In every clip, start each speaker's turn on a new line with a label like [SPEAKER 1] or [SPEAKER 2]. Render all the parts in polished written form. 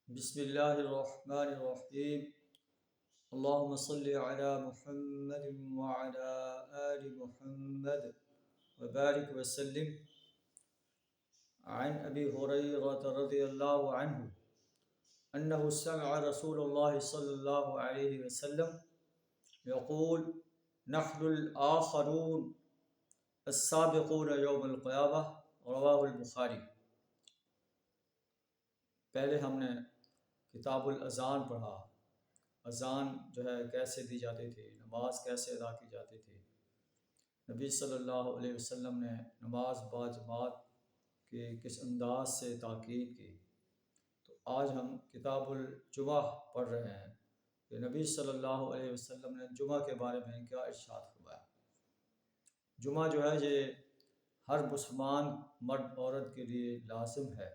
[SPEAKER 1] بسم اللہ الرحمن الرحیم اللہم صلی علی محمد وعلی آل محمد وبارک وسلم عن ابی ہریرہ رضی اللہ عنہ انہ سمع رسول اللہ صلی اللہ علیہ وسلم یقول نحن الآخرون السابقون یوم القیامہ رواہ البخاری۔ پہلے ہم نے کتاب الاذان پڑھا، اذان جو ہے کیسے دی جاتی تھی، نماز کیسے ادا کی جاتی تھی۔ نبی صلی اللہ علیہ وسلم نے نماز با جماعت کی کس انداز سے تاکید کی۔ تو آج ہم کتاب الجمعہ پڑھ رہے ہیں کہ نبی صلی اللہ علیہ وسلم نے جمعہ کے بارے میں کیا ارشاد فرمایا۔ جمعہ جو ہے یہ ہر مسلمان مرد عورت کے لیے لازم ہے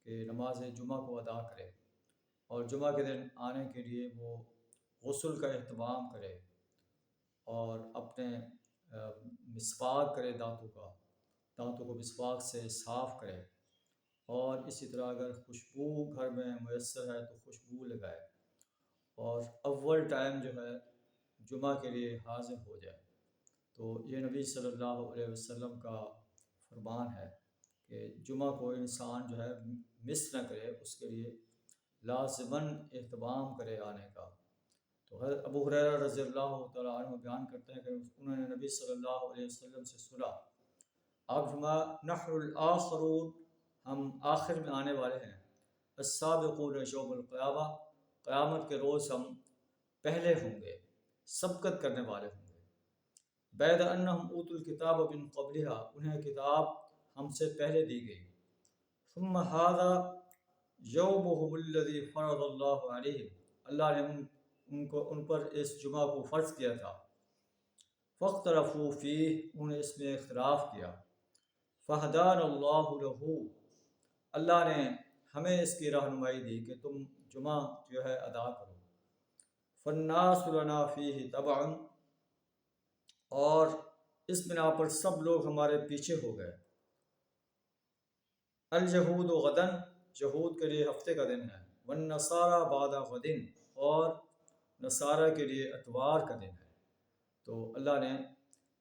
[SPEAKER 1] کہ نماز جمعہ کو ادا کرے، اور جمعہ کے دن آنے کے لیے وہ غسل کا اہتمام کرے اور اپنے مسواک کرے، دانتوں کو مسواک سے صاف کرے، اور اسی طرح اگر خوشبو گھر میں میسر ہے تو خوشبو لگائے، اور اول ٹائم جو ہے جمعہ کے لیے حاضر ہو جائے۔ تو یہ نبی صلی اللہ علیہ وسلم کا فرمان ہے کہ جمعہ کو انسان جو ہے مس نہ کرے، اس کے لیے لازماً اہتمام کرے آنے کا۔ تو حضرت ابو ہریرہ رضی اللہ تعالیٰ عنہ بیان کرتے ہیں کہ انہوں نے نبی صلی اللہ علیہ وسلم سے سنا، آپ نحن الآخرون، ہم آخر میں آنے والے ہیں، السابقون یوم القیامہ، قیامت کے روز ہم پہلے ہوں گے، سبقت کرنے والے ہوں گے۔ بعد انہم اوتوا الکتاب من قبلھا، انہیں کتاب ہم سے پہلے دی گئی۔ ثم ھذا یومہم الذی فرض اللہ علیہم، اللہ نے ان پر اس جمعہ کو فرض کیا تھا۔ فاختلفوا فیہ، انہوں نے اس میں اختلاف کیا۔ فہدانا اللہ لہ، اللہ نے ہمیں اس کی رہنمائی دی کہ تم جمعہ جو ہے ادا کرو۔ فالناس لنا فیہ تبع، اور اس بنا پر سب لوگ ہمارے پیچھے ہو گئے۔ الیہود غدا، یہود کے لیے ہفتے کا دن ہے، والنصارى بعد غد، اور نصارہ کے لیے اتوار کا دن ہے۔ تو اللہ نے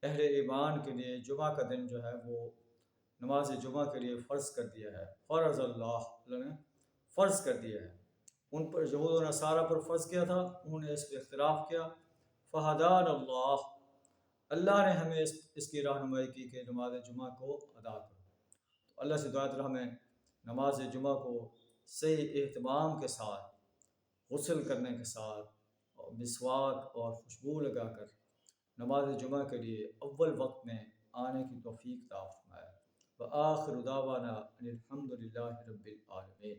[SPEAKER 1] اہل ایمان کے لیے جمعہ کا دن جو ہے وہ نماز جمعہ کے لیے فرض کر دیا ہے۔ فرض اللہ نے فرض کر دیا ہے، ان پر یہود و نصارہ پر فرض کیا تھا، انہوں نے اس پہ اختلاف کیا۔ فہدان اللہ، اللہ نے ہمیں اس کی رہنمائی کی کہ نماز جمعہ کو ادا کرو۔ تو اللہ سے دعا ہے ہمیں نماز جمعہ کو صحیح اہتمام کے ساتھ، غسل کرنے کے ساتھ، اور مسواک اور خوشبو لگا کر نماز جمعہ کے لیے اول وقت میں آنے کی توفیق عطا فرمائے۔ وآخر دعوانا ان الحمد للہ رب العالمین۔